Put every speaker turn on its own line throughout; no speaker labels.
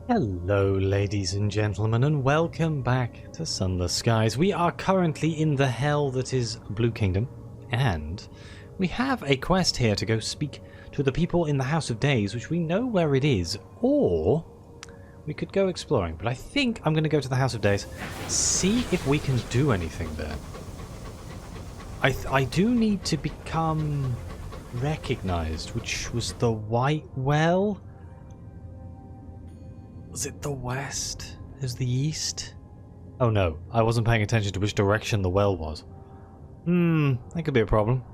Hello ladies and gentlemen, and welcome back to Sunless Skies. We are currently in the hell that is Blue Kingdom, and we have a quest here to go speak to the people in the House of Days, which we know where it is, or we could go exploring, but I think I'm going to go to the House of Days, see if we can do anything there. I do need to become recognized, which was the White Well. Was it the west? Is the east? Oh no, I wasn't paying attention to which direction the well was. That could be a problem.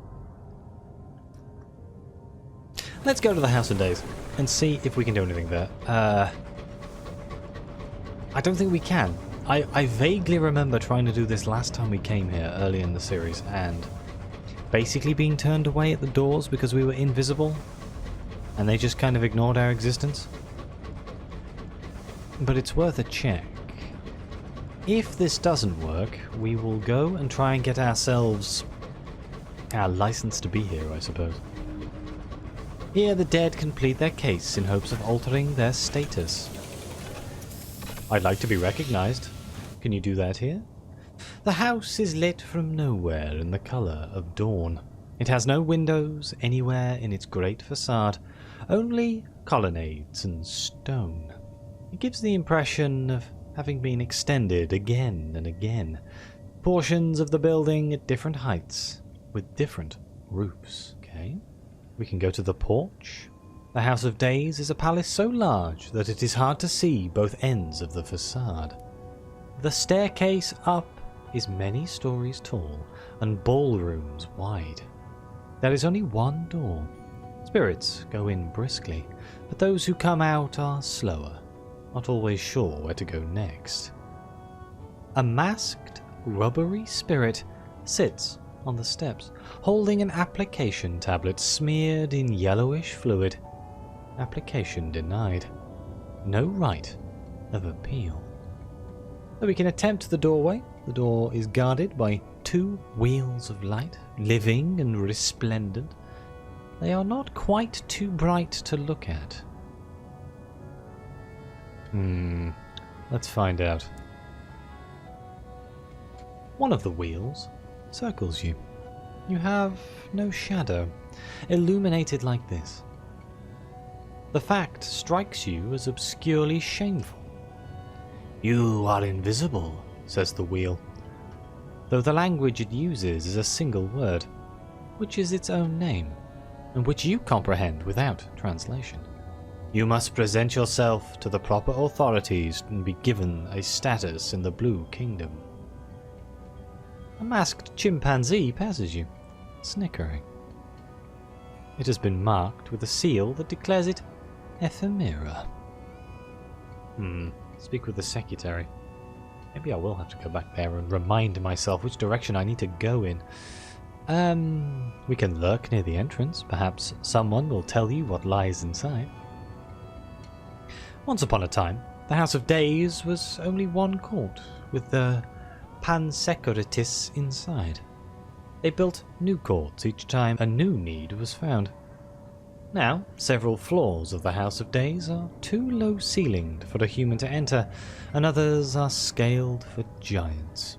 Let's go to the House of Days and see if we can do anything there. I don't think we can. I vaguely remember trying to do this last time we came here early in the series and basically being turned away at the doors because we were invisible and they just kind of ignored our existence. But it's worth a check. If this doesn't work, we will go and try and get ourselves our license to be here, I suppose. Here the dead can plead their case in hopes of altering their status. I'd like to be recognized. Can you do that here? The house is lit from nowhere in the color of dawn. It has no windows anywhere in its great facade, only colonnades and stone. It gives the impression of having been extended again and again. Portions of the building at different heights, with different roofs. Okay, we can go to the porch. The House of Days is a palace so large that it is hard to see both ends of the facade. The staircase up is many stories tall and ballrooms wide. There is only one door. Spirits go in briskly, but those who come out are slower, not always sure where to go next. A masked, rubbery spirit sits on the steps, holding an application tablet smeared in yellowish fluid. Application denied. No right of appeal. Though we can attempt the doorway, the door is guarded by two wheels of light, living and resplendent. They are not quite too bright to look at. Let's find out. One of the wheels circles you. You have no shadow, illuminated like this. The fact strikes you as obscurely shameful. You are invisible, says the wheel, though the language it uses is a single word, which is its own name, and which you comprehend without translation. You must present yourself to the proper authorities and be given a status in the Blue Kingdom. A masked chimpanzee passes you, snickering. It has been marked with a seal that declares it ephemera. Speak with the secretary. Maybe I will have to go back there and remind myself which direction I need to go in. We can lurk near the entrance. Perhaps someone will tell you what lies inside. Once upon a time, the House of Days was only one court, with the pansecuritis inside. They built new courts each time a new need was found. Now, several floors of the House of Days are too low-ceilinged for a human to enter, and others are scaled for giants.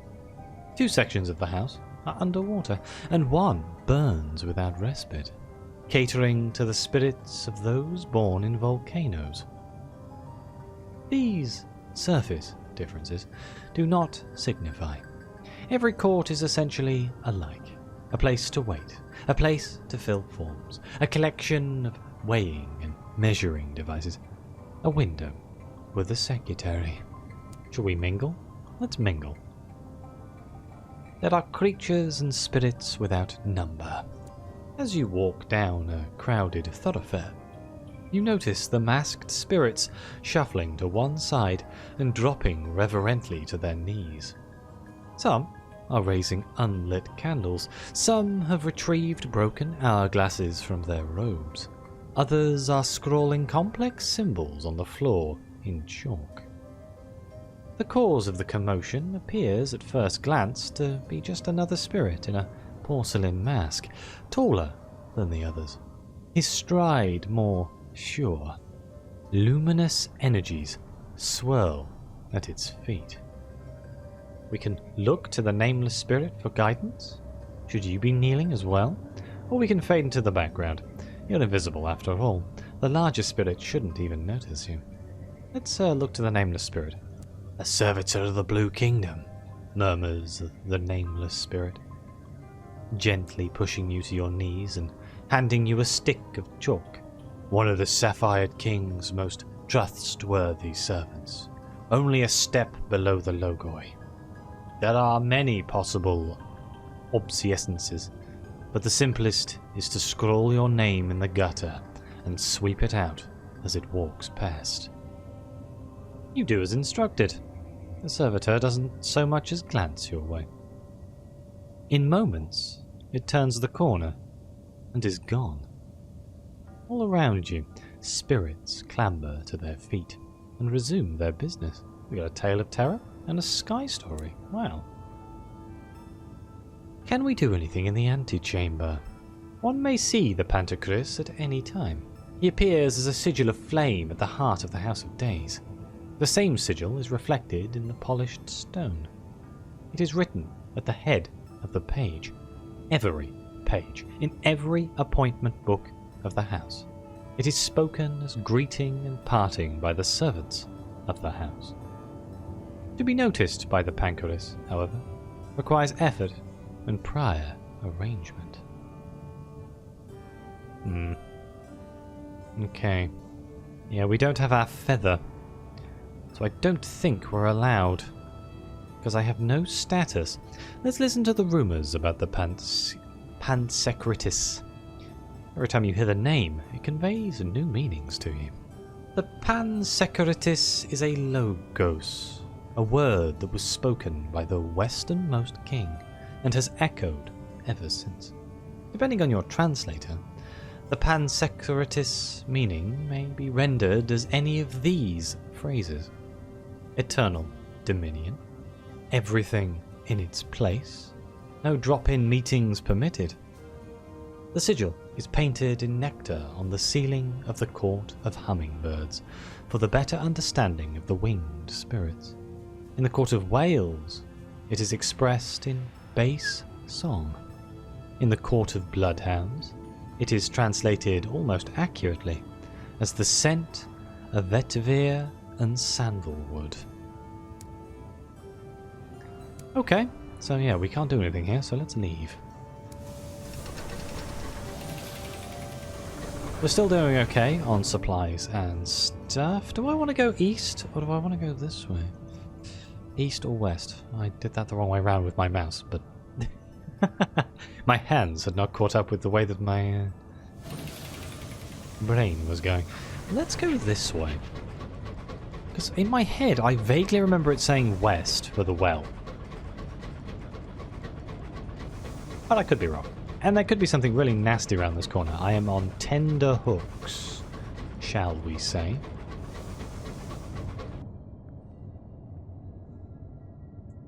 Two sections of the house are underwater, and one burns without respite, catering to the spirits of those born in volcanoes. These surface differences do not signify. Every court is essentially alike. A place to wait, a place to fill forms, a collection of weighing and measuring devices, a window with a secretary. Shall we mingle? Let's mingle. There are creatures and spirits without number. As you walk down a crowded thoroughfare, you notice the masked spirits shuffling to one side and dropping reverently to their knees. Some are raising unlit candles, some have retrieved broken hourglasses from their robes, others are scrawling complex symbols on the floor in chalk. The cause of the commotion appears at first glance to be just another spirit in a porcelain mask, taller than the others, his stride more sure. Luminous energies swirl at its feet. We can look to the nameless spirit for guidance, should you be kneeling as well, or we can fade into the background. You're invisible after all. The larger spirit shouldn't even notice you. Let's look to the nameless spirit. A servitor of the Blue Kingdom, murmurs the nameless spirit, gently pushing you to your knees and handing you a stick of chalk. One of the Sapphire King's most trustworthy servants, only a step below the Logoi. There are many possible obeisances, but the simplest is to scrawl your name in the gutter and sweep it out as it walks past. You do as instructed. The servitor doesn't so much as glance your way. In moments, it turns the corner and is gone. All around you, spirits clamber to their feet and resume their business. We got a tale of terror and a sky story. Wow. Can we do anything in the antechamber? One may see the Pantocratus at any time. He appears as a sigil of flame at the heart of the House of Days. The same sigil is reflected in the polished stone. It is written at the head of the page. Every page, in every appointment book of the house. It is spoken as greeting and parting by the servants of the house. To be noticed by the Pantocratus, however, requires effort and prior arrangement. Okay. Yeah, we don't have our feather. So I don't think we're allowed. Because I have no status. Let's listen to the rumours about the Pansecratus. Every time you hear the name, it conveys new meanings to you. The Pansecratus is a logos, a word that was spoken by the westernmost king, and has echoed ever since. Depending on your translator, the Pansecratus meaning may be rendered as any of these phrases. Eternal dominion, everything in its place, no drop-in meetings permitted. The sigil is painted in nectar on the ceiling of the Court of Hummingbirds for the better understanding of the winged spirits. In the Court of Whales, it is expressed in bass song. In the Court of Bloodhounds, it is translated almost accurately as the scent of vetiver and sandalwood. Okay, so yeah, we can't do anything here, so let's leave. We're still doing okay on supplies and stuff. Do I want to go east or do I want to go this way? East or west? I did that the wrong way around with my mouse, but my hands had not caught up with the way that my brain was going. Let's go this way. Because in my head, I vaguely remember it saying west for the well. But I could be wrong. And there could be something really nasty around this corner. I am on tender hooks, shall we say.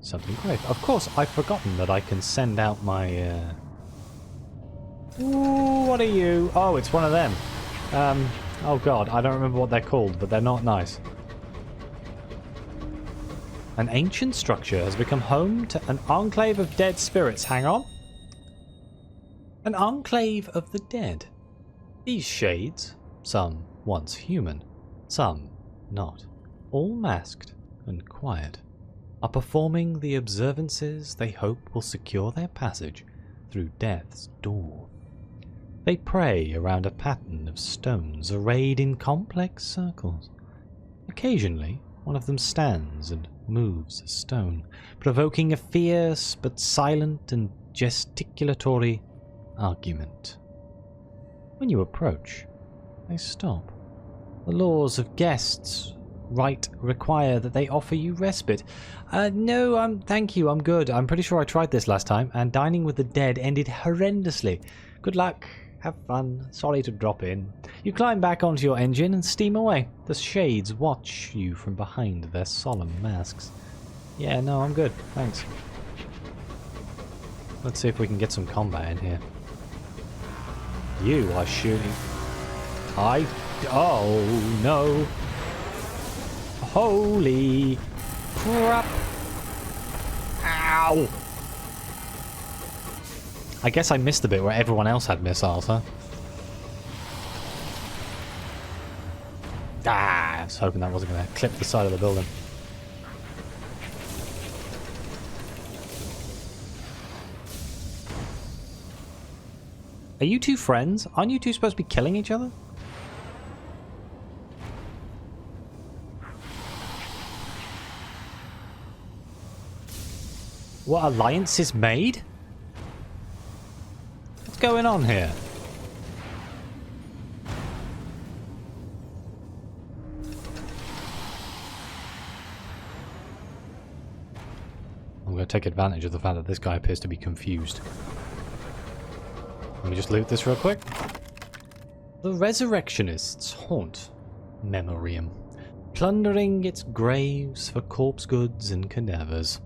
Something great. Of course, I've forgotten that I can send out my... Ooh, what are you? Oh, it's one of them. Oh god, I don't remember what they're called, but they're not nice. An ancient structure has become home to an enclave of dead spirits. Hang on. An enclave of the dead. These shades, some once human, some not, all masked and quiet, are performing the observances they hope will secure their passage through death's door. They pray around a pattern of stones arrayed in complex circles. Occasionally, one of them stands and moves a stone, provoking a fierce but silent and gesticulatory argument. When you approach, they stop. The laws of guests' right require that they offer you respite. No, thank you, I'm good. I'm pretty sure I tried this last time, and dining with the dead ended horrendously. Good luck. Have fun. Sorry to drop in. You climb back onto your engine and steam away. The shades watch you from behind their solemn masks. Yeah, no, I'm good. Thanks. Let's see if we can get some combat in here. You are shooting. Oh no. Oh, Holy crap. Ow. I guess I missed the bit where everyone else had missiles, huh? Ah, I was hoping that wasn't going to clip the side of the building. Are you two friends? Aren't you two supposed to be killing each other? What alliance is made? What's going on here? I'm going to take advantage of the fact that this guy appears to be confused. Let me just loot this real quick. The Resurrectionists haunt Memoriam, plundering its graves for corpse goods and cadavers.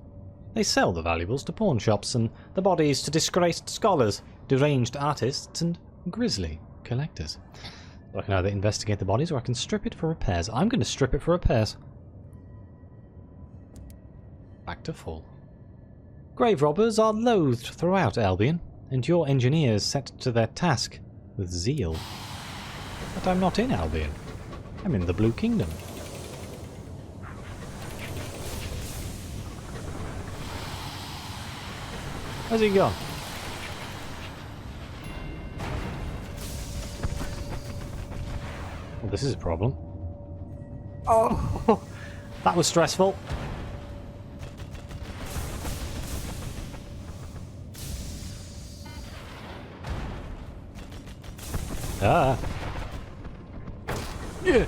They sell the valuables to pawn shops and the bodies to disgraced scholars, deranged artists, and grisly collectors. So I can either investigate the bodies or I can strip it for repairs. I'm going to strip it for repairs. Back to full. Grave robbers are loathed throughout Albion, and your engineers set to their task with zeal. But I'm not in Albion. I'm in the Blue Kingdom. Where's he gone? Well, this is a problem. Oh, that was stressful. Ah. Yeah.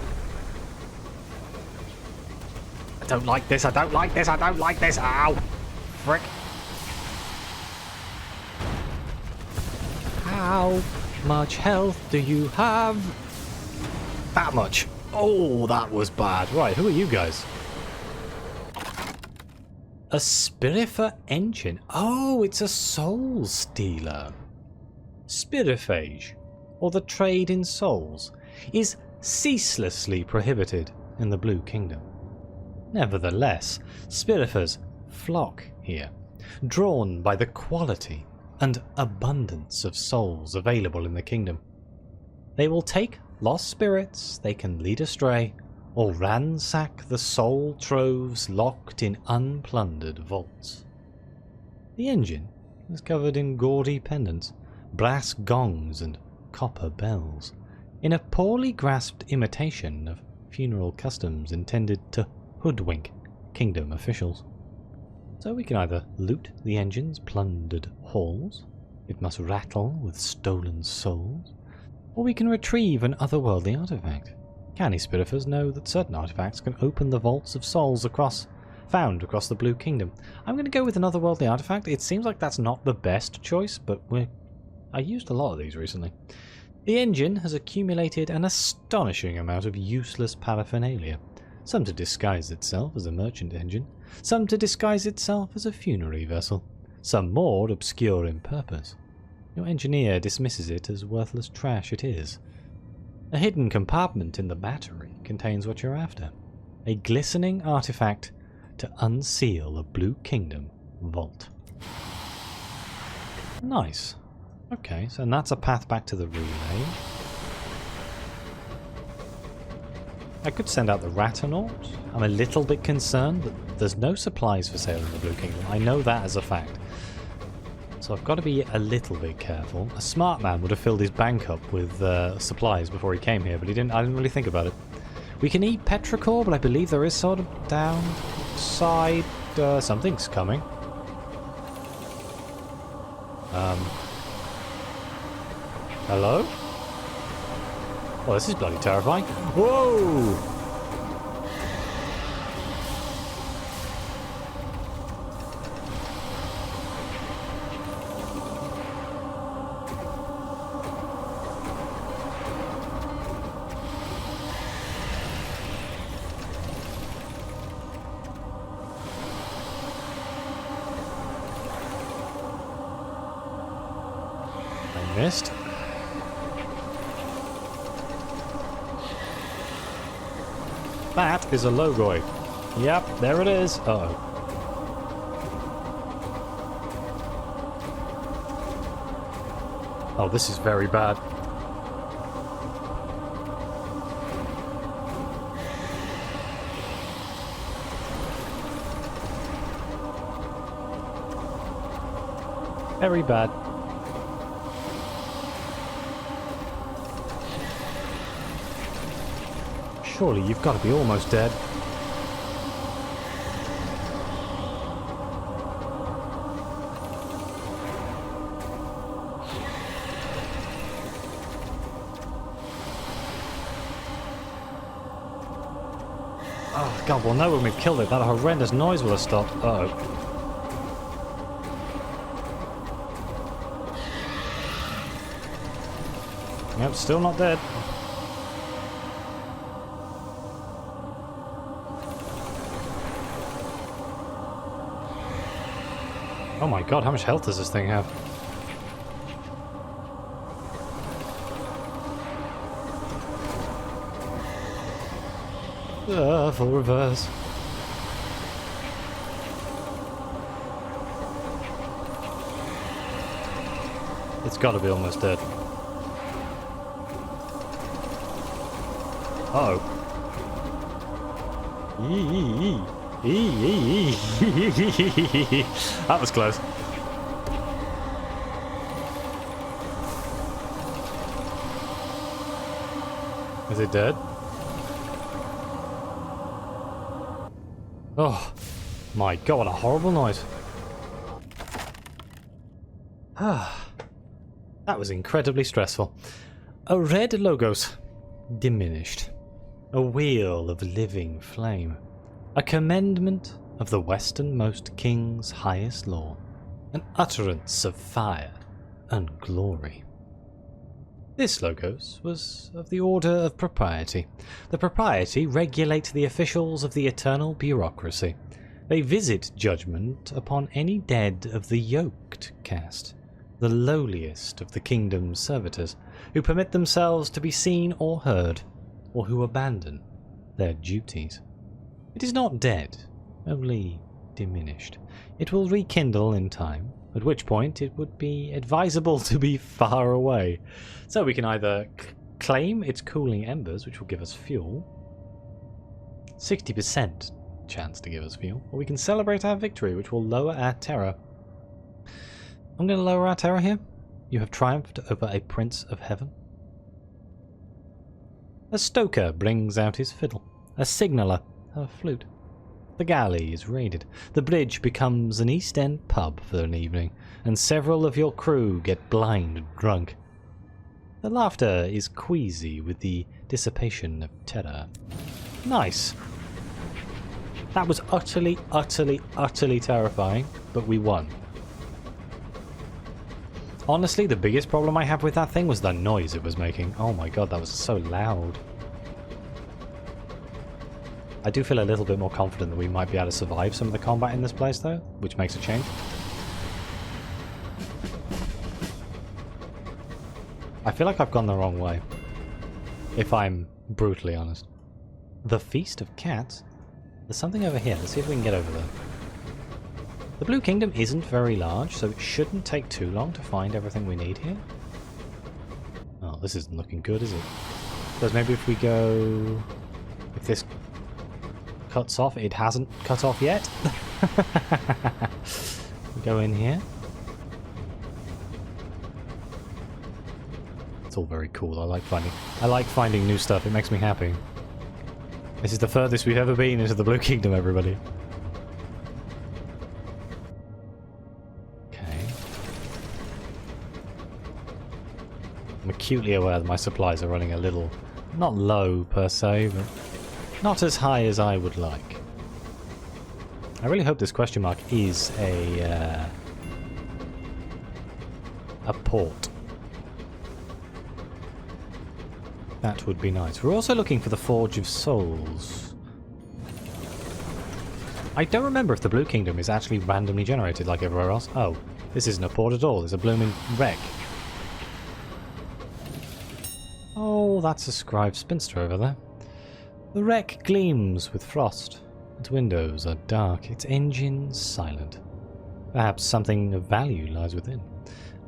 I don't like this, I don't like this, I don't like this. Ow. Frick. How much health do you have? That much. Oh, that was bad. Right, who are you guys? A Spirifer engine. Oh, it's a soul stealer. Spiriphage, or the trade in souls, is ceaselessly prohibited in the Blue Kingdom. Nevertheless, Spirifers flock here, drawn by the quality and abundance of souls available in the kingdom. They will take lost spirits they can lead astray, or ransack the soul troves locked in unplundered vaults. The engine is covered in gaudy pendants, brass gongs and copper bells, in a poorly grasped imitation of funeral customs intended to hoodwink kingdom officials. So we can either loot the engine's plundered halls, it must rattle with stolen souls, or we can retrieve an otherworldly artifact. Canny Spirifers know that certain artifacts can open the vaults of souls found across the Blue Kingdom. I'm going to go with an otherworldly artifact. It seems like that's not the best choice, but I used a lot of these recently. The engine has accumulated an astonishing amount of useless paraphernalia, some to disguise itself as a merchant engine, some to disguise itself as a funerary vessel, some more obscure in purpose. Your engineer dismisses it as worthless trash it is. A hidden compartment in the battery contains what you're after, a glistening artifact to unseal a Blue Kingdom vault. Nice. Okay, so that's a path back to the relay. I could send out the Ratanaut. I'm a little bit concerned that there's no supplies for sale in the Blue Kingdom. I know that as a fact. So I've got to be a little bit careful. A smart man would have filled his bank up with supplies before he came here, but I didn't really think about it. We can eat petrichor, but I believe there is sort of downside. Something's coming. Hello? Oh, this is bloody terrifying. Whoa! I missed. That is a Logoi. Yep, there it is. Uh-oh. Oh, this is very bad. Very bad. Surely you've got to be almost dead. Oh god, we'll know when we've killed it. That horrendous noise will have stopped. Uh-oh. Yep, still not dead. Oh my god, how much health does this thing have? Full reverse. It's got to be almost dead. Uh-oh. That was close. Is it dead? Oh my god, what a horrible noise. That was incredibly stressful. A red logos. Diminished. A wheel of living flame. A commendment of the westernmost king's highest law. An utterance of fire and glory. This logos was of the order of propriety. The propriety regulate the officials of the eternal bureaucracy. They visit judgment upon any dead of the yoked caste, the lowliest of the kingdom's servitors, who permit themselves to be seen or heard, or who abandon their duties. It is not dead, only diminished. It will rekindle in time, at which point it would be advisable to be far away. So we can either claim its cooling embers, which will give us fuel, 60% chance to give us fuel, or we can celebrate our victory, which will lower our terror. I'm going to lower our terror here. You have triumphed over a prince of heaven. A stoker brings out his fiddle. A signaller, her flute. The galley is raided. The bridge becomes an East End pub for an evening, and several of your crew get blind and drunk. The laughter is queasy with the dissipation of terror. Nice. That was utterly, utterly, utterly terrifying, but we won. Honestly, the biggest problem I have with that thing was the noise it was making. Oh my god, that was so loud. I do feel a little bit more confident that we might be able to survive some of the combat in this place though, which makes a change. I feel like I've gone the wrong way, if I'm brutally honest. The Feast of Cats? There's something over here. Let's see if we can get over there. The Blue Kingdom isn't very large, so it shouldn't take too long to find everything we need here. Oh, this isn't looking good, is it? Because maybe if we go... If this cuts off, it hasn't cut off yet. We go in here. It's all very cool. I like finding new stuff. It makes me happy. This is the furthest we've ever been into the Blue Kingdom, everybody. I'm acutely aware that my supplies are running a little, not low per se, but not as high as I would like. I really hope this question mark is a port. That would be nice. We're also looking for the Forge of Souls. I don't remember if the Blue Kingdom is actually randomly generated like everywhere else. Oh, this isn't a port at all. There's a blooming wreck. Oh, that's a scribe spinster over there. The wreck gleams with frost. Its windows are dark, its engine silent. Perhaps something of value lies within.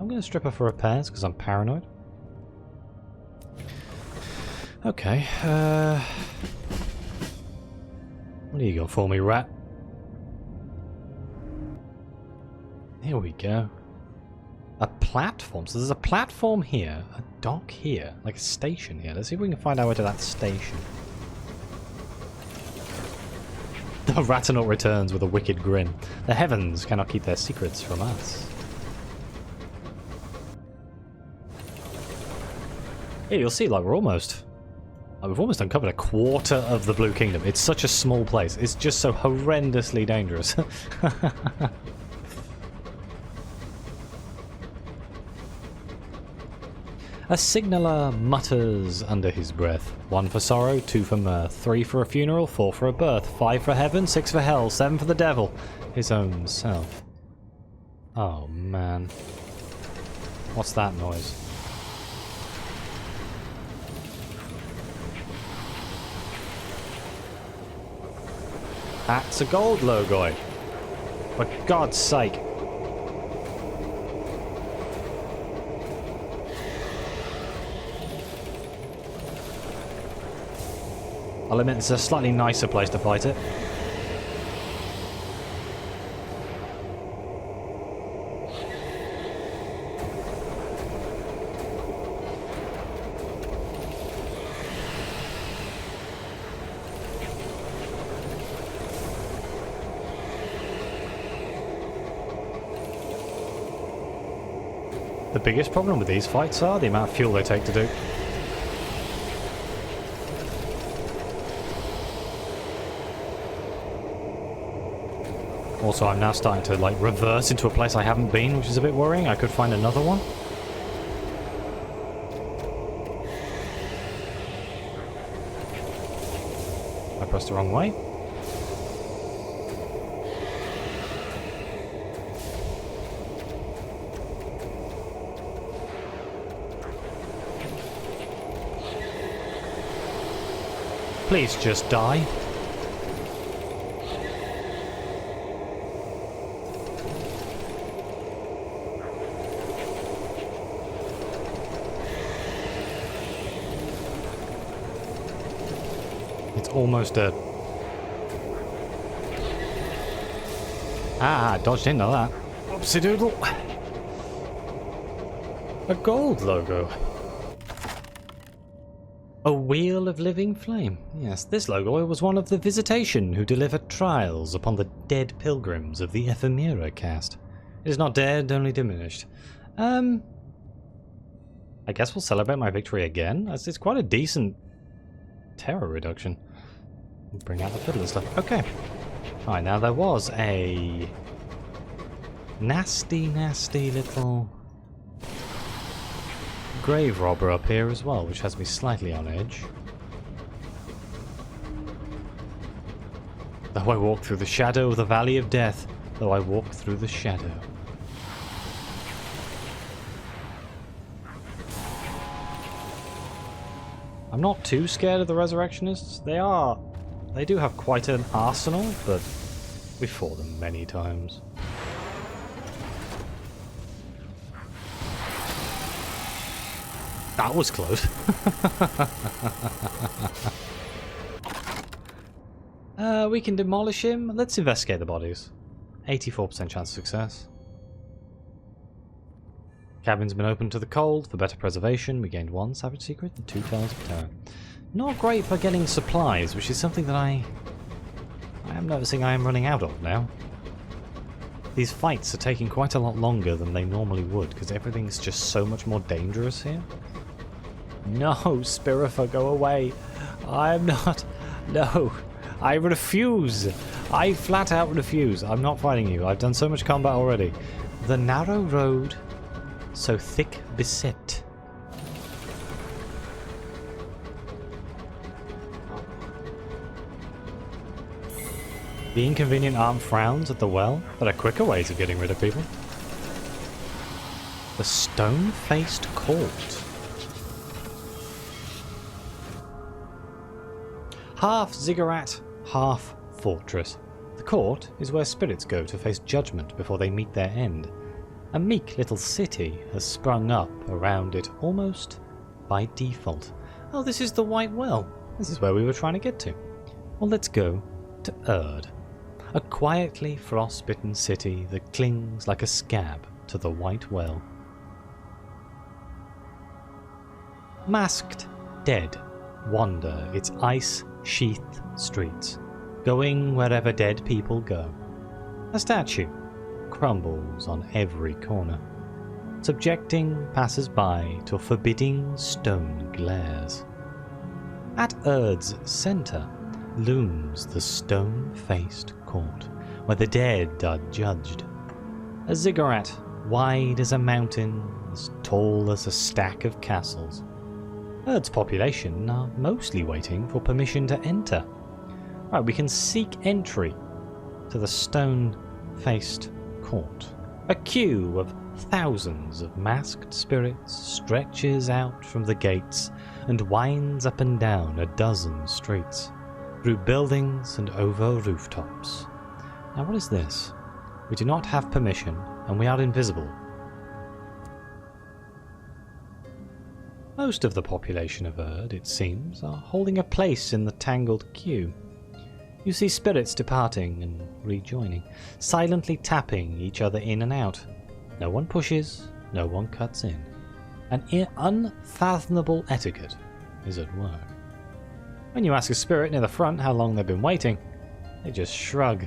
I'm going to strip her for repairs because I'm paranoid. Okay, what do you got for me, rat? Here we go. A platform. So there's a platform here, a dock here, like a station here. Let's see if we can find our way to that station. The Ratanaut returns with a wicked grin. The heavens cannot keep their secrets from us. Yeah, you'll see, like, we've almost uncovered a quarter of the Blue Kingdom. It's such a small place. It's just so horrendously dangerous. A signaller mutters under his breath. 1 for sorrow, 2 for mirth, 3 for a funeral, 4 for a birth, 5 for heaven, 6 for hell, 7 for the devil, his own self. Oh man. What's that noise? That's a gold logoid. For God's sake. I'll admit it's a slightly nicer place to fight it. The biggest problem with these fights are the amount of fuel they take to do. Also, I'm now starting to, like, reverse into a place I haven't been, which is a bit worrying. I could find another one. I pressed the wrong way. Please just die. Almost dead. Ah, dodged into that. Oopsie doodle. A gold logo. A wheel of living flame. Yes, this logo was one of the Visitation who delivered trials upon the dead pilgrims of the Ephemera caste. It is not dead, only diminished. I guess we'll celebrate my victory again. It's quite a decent terror reduction. Bring out the fiddle and stuff. Okay. Alright, now there was a nasty little grave robber up here as well, which has me slightly on edge. Though I walk through the shadow of the valley of death, though I walk through the shadow. I'm not too scared of the Resurrectionists. They do have quite an arsenal, but we fought them many times. That was close. We can demolish him. Let's investigate the bodies. 84% chance of success. Cabin's been opened to the cold for better preservation. We gained 1 savage secret and 2 fells of terror. Not great for getting supplies, which is something that I am noticing I am running out of now. These fights are taking quite a lot longer than they normally would, because everything's just so much more dangerous here. No, Spirifa, go away. I'm not... No. I refuse. I flat out refuse. I'm not fighting you. I've done so much combat already. The narrow road, so thick beset. The inconvenient arm frowns at the well. There are quicker ways of getting rid of people. The stone-faced court. Half ziggurat, half fortress. The court is where spirits go to face judgment before they meet their end. A meek little city has sprung up around it almost by default. Oh, this is the White Well. This is where we were trying to get to. Well, let's go to Erd, a quietly frostbitten city that clings like a scab to the White Well. Masked dead wander its ice-sheathed streets, going wherever dead people go. A statue crumbles on every corner, subjecting passers-by to forbidding stone glares. At Erd's centre looms the stone-faced court, where the dead are judged. A ziggurat wide as a mountain, as tall as a stack of castles. Erd's population are mostly waiting for permission to enter. Right, we can seek entry to the stone-faced court. A queue of thousands of masked spirits stretches out from the gates and winds up and down a dozen streets, through buildings and over rooftops. Now what is this? We do not have permission, and we are invisible. Most of the population of Erd, it seems, are holding a place in the tangled queue. You see spirits departing and rejoining, silently tapping each other in and out. No one pushes, no one cuts in. An unfathomable etiquette is at work. When you ask a spirit near the front how long they've been waiting, they just shrug.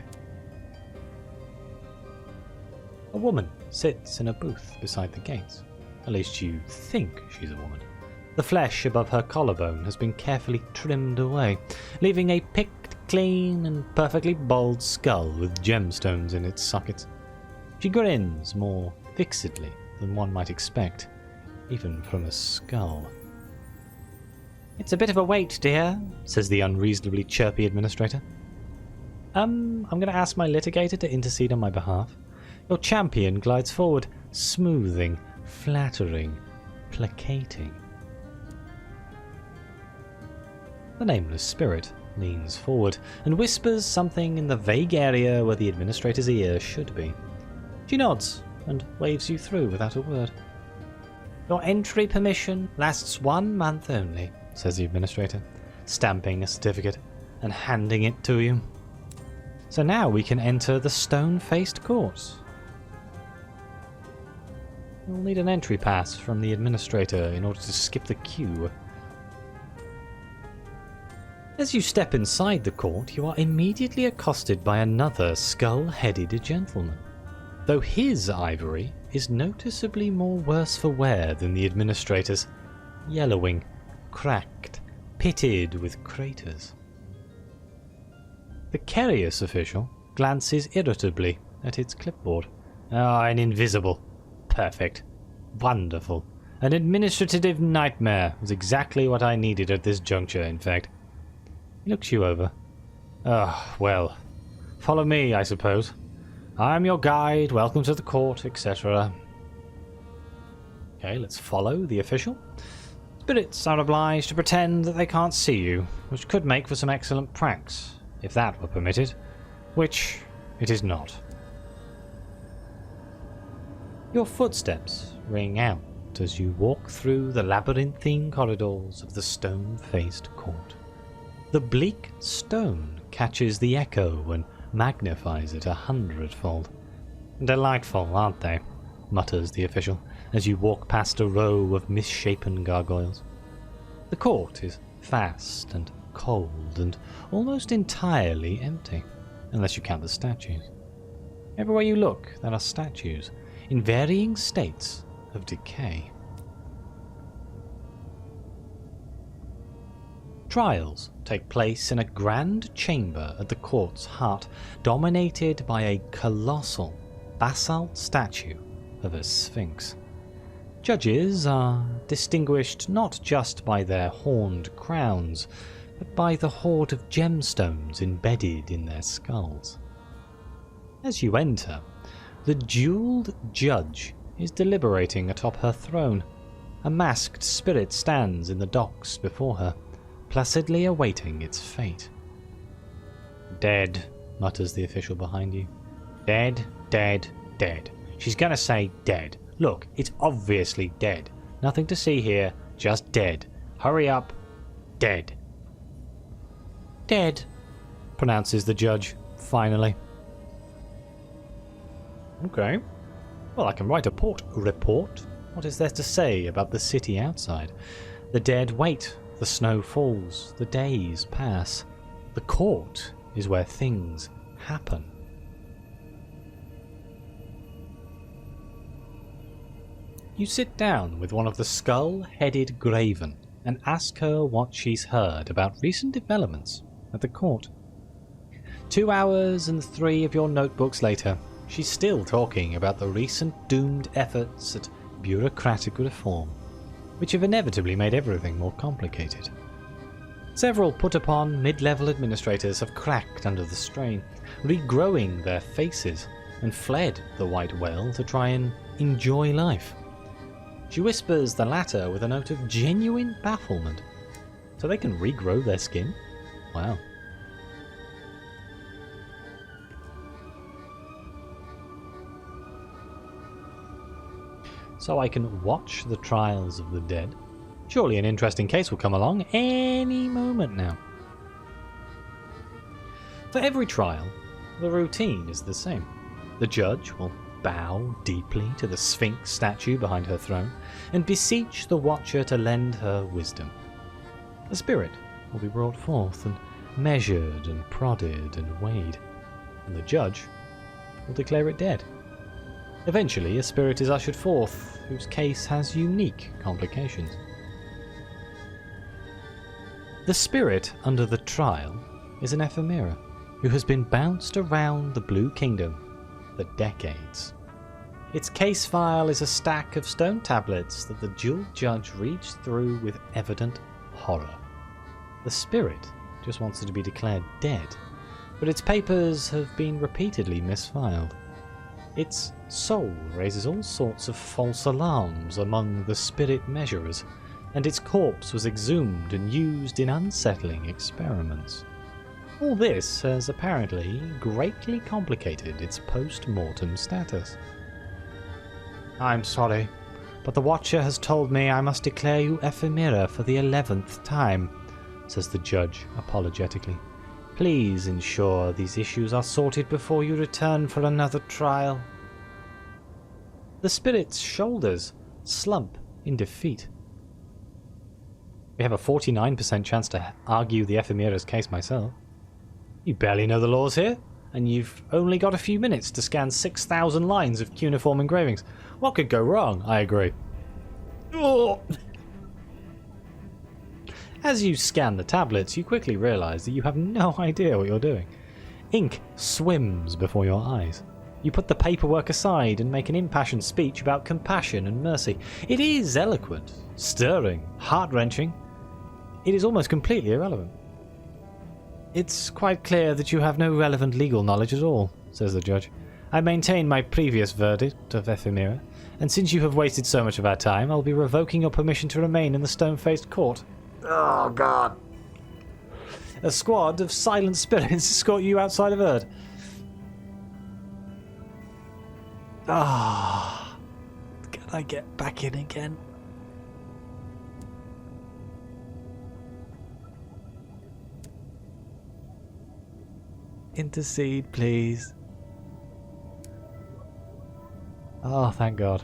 A woman sits in a booth beside the gates. At least you think she's a woman. The flesh above her collarbone has been carefully trimmed away, leaving a picked, clean and perfectly bald skull with gemstones in its sockets. She grins more fixedly than one might expect, even from a skull. "It's a bit of a wait, dear," says the unreasonably chirpy administrator. I'm going to ask my litigator to intercede on my behalf. Your champion glides forward, smoothing, flattering, placating. The nameless spirit leans forward and whispers something in the vague area where the administrator's ear should be. She nods and waves you through without a word. "Your entry permission lasts 1 month only," says the administrator, stamping a certificate and handing it to you. "So now we can enter the stone-faced court." We'll need an entry pass from the administrator in order to skip the queue. As you step inside the court, you are immediately accosted by another skull-headed gentleman, though his ivory is noticeably more worse for wear than the administrator's, yellowing, cracked, pitted with craters. The curious official glances irritably at its clipboard. An invisible. Perfect. Wonderful. An administrative nightmare was exactly what I needed at this juncture, in fact. He looks you over. Well, follow me, I suppose. I'm your guide, welcome to the court, etc. Okay, let's follow the official. Spirits are obliged to pretend that they can't see you, which could make for some excellent pranks, if that were permitted, which it is not. Your footsteps ring out as you walk through the labyrinthine corridors of the stone-faced court. The bleak stone catches the echo and magnifies it 100-fold. "Delightful, aren't they?" mutters the official as you walk past a row of misshapen gargoyles. The court is vast and cold and almost entirely empty, unless you count the statues. Everywhere you look, there are statues in varying states of decay. Trials take place in a grand chamber at the court's heart, dominated by a colossal basalt statue of a sphinx. Judges are distinguished not just by their horned crowns, but by the hoard of gemstones embedded in their skulls. As you enter, the jeweled judge is deliberating atop her throne. A masked spirit stands in the docks before her, placidly awaiting its fate. Dead, mutters the official behind you. Dead, dead, dead. She's gonna say dead. Look, it's obviously dead. Nothing to see here, just dead. Hurry up. Dead. Dead, pronounces the judge, finally. Okay. Well, I can write a report. What is there to say about the city outside? The dead wait, the snow falls, the days pass. The court is where things happen. You sit down with one of the skull-headed graven and ask her what she's heard about recent developments at the court. 2 hours and 3 of your notebooks later, she's still talking about the recent doomed efforts at bureaucratic reform, which have inevitably made everything more complicated. Several put-upon mid-level administrators have cracked under the strain, regrowing their faces, and fled the White Whale to try and enjoy life. She whispers the latter with a note of genuine bafflement. So they can regrow their skin? Wow. So I can watch the trials of the dead. Surely an interesting case will come along any moment now. For every trial, the routine is the same. The judge will bow deeply to the Sphinx statue behind her throne and beseech the watcher to lend her wisdom. A spirit will be brought forth and measured and prodded and weighed, and the judge will declare it dead. Eventually, a spirit is ushered forth whose case has unique complications. The spirit under the trial is an ephemera who has been bounced around the Blue Kingdom for decades. Its case file is a stack of stone tablets that the dual judge reads through with evident horror. The spirit just wants it to be declared dead, but its papers have been repeatedly misfiled. Its soul raises all sorts of false alarms among the spirit measurers, and its corpse was exhumed and used in unsettling experiments. All this has apparently greatly complicated its post-mortem status. I'm sorry, but the Watcher has told me I must declare you ephemera for the 11th time, says the judge apologetically. Please ensure these issues are sorted before you return for another trial. The spirit's shoulders slump in defeat. We have a 49% chance to argue the ephemera's case myself. You barely know the laws here, and you've only got a few minutes to scan 6,000 lines of cuneiform engravings. What could go wrong? I agree. Oh. As you scan the tablets, you quickly realise that you have no idea what you're doing. Ink swims before your eyes. You put the paperwork aside and make an impassioned speech about compassion and mercy. It is eloquent, stirring, heart-wrenching. It is almost completely irrelevant. It's quite clear that you have no relevant legal knowledge at all, says the judge. I maintain my previous verdict of ephemera, and since you have wasted so much of our time, I'll be revoking your permission to remain in the stone-faced court. Oh, God. A squad of silent spirits escort you outside of Erd. Ah, can I get back in again? Intercede, please. Oh, thank God.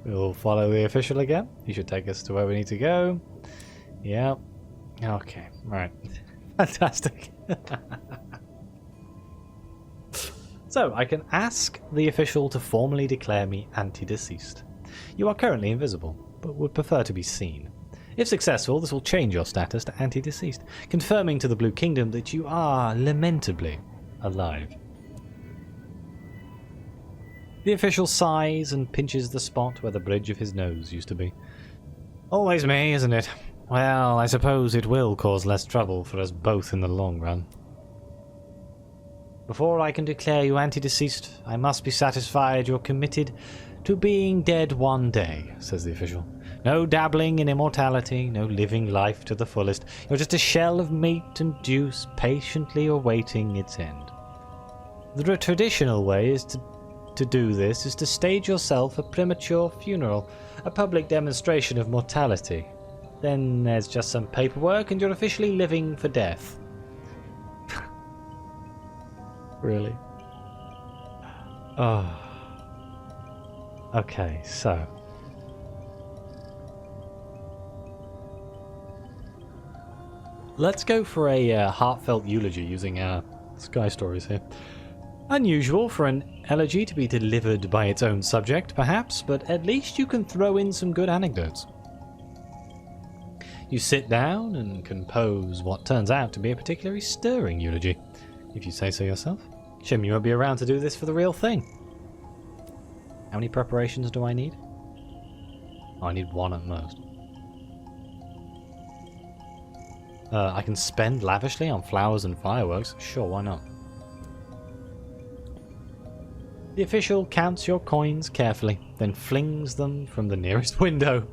We'll follow the official again. He should take us to where we need to go. Yep. Okay, right. Fantastic. So, I can ask the official to formally declare me anti-deceased. You are currently invisible, but would prefer to be seen. If successful, this will change your status to anti-deceased, confirming to the Blue Kingdom that you are lamentably alive. The official sighs and pinches the spot where the bridge of his nose used to be. Always me, isn't it? Well, I suppose it will cause less trouble for us both in the long run. Before I can declare you anti-deceased, I must be satisfied you're committed to being dead one day, says the official. No dabbling in immortality, no living life to the fullest. You're just a shell of meat and juice patiently awaiting its end. The traditional way is to do this is to stage yourself a premature funeral, a public demonstration of mortality. Then there's just some paperwork and you're officially living for death. Really? Oh. Okay, so. Let's go for a heartfelt eulogy using Sky Stories here. Unusual for an elegy to be delivered by its own subject, perhaps, but at least you can throw in some good anecdotes. You sit down and compose what turns out to be a particularly stirring eulogy, if you say so yourself. Shame you won't be around to do this for the real thing. How many preparations do I need? Oh, I need one at most. I can spend lavishly on flowers and fireworks. Sure, why not? The official counts your coins carefully, then flings them from the nearest window.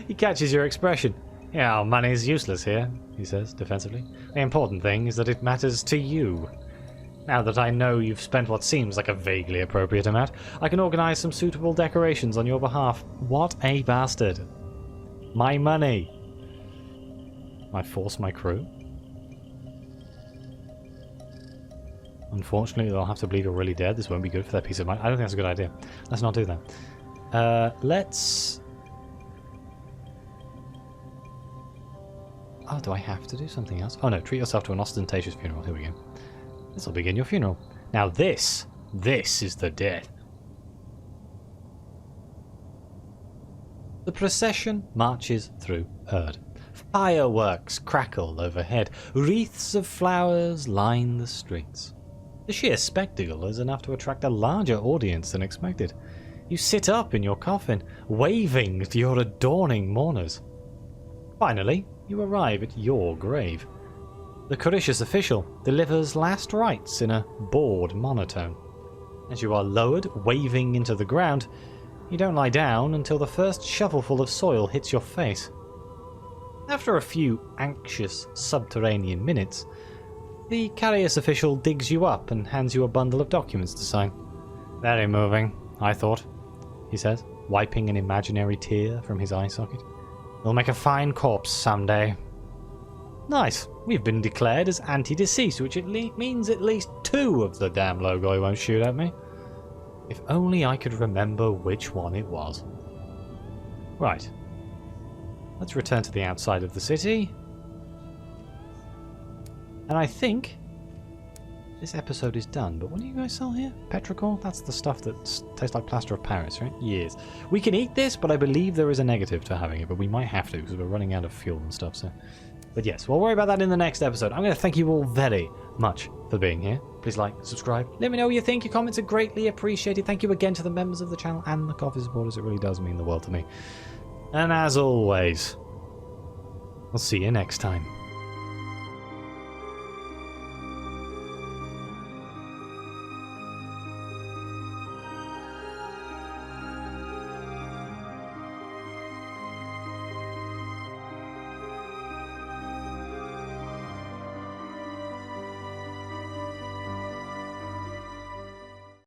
He catches your expression. Yeah, money's useless here, he says defensively. The important thing is that it matters to you. Now that I know you've spent what seems like a vaguely appropriate amount, I can organize some suitable decorations on your behalf. What a bastard. My money. I force my crew. Unfortunately, they'll have to believe you're really dead. This won't be good for their peace of mind. I don't think that's a good idea. Let's not do that. Let's... Oh, do I have to do something else? Oh no, treat yourself to an ostentatious funeral. Here we go. This will begin your funeral. Now this is the death. The procession marches through Erd. Fireworks crackle overhead. Wreaths of flowers line the streets. The sheer spectacle is enough to attract a larger audience than expected. You sit up in your coffin, waving to your adoring mourners. Finally, you arrive at your grave. The capricious official delivers last rites in a bored monotone. As you are lowered, waving into the ground, you don't lie down until the first shovelful of soil hits your face. After a few anxious subterranean minutes, the curious official digs you up and hands you a bundle of documents to sign. Very moving, I thought, he says, wiping an imaginary tear from his eye socket. You'll make a fine corpse someday. Nice. We've been declared as anti-deceased, which means at least 2 of the damn logo won't shoot at me. If only I could remember which one it was. Right. Let's return to the outside of the city. And I think this episode is done. But what do you guys sell here? Petrichor? That's the stuff that tastes like plaster of Paris, right? Yes. We can eat this, but I believe there is a negative to having it. But we might have to because we're running out of fuel and stuff. So, but yes, we'll worry about that in the next episode. I'm going to thank you all very much for being here. Please like, subscribe. Let me know what you think. Your comments are greatly appreciated. Thank you again to the members of the channel and the coffee supporters. It really does mean the world to me. And as always, I'll see you next time.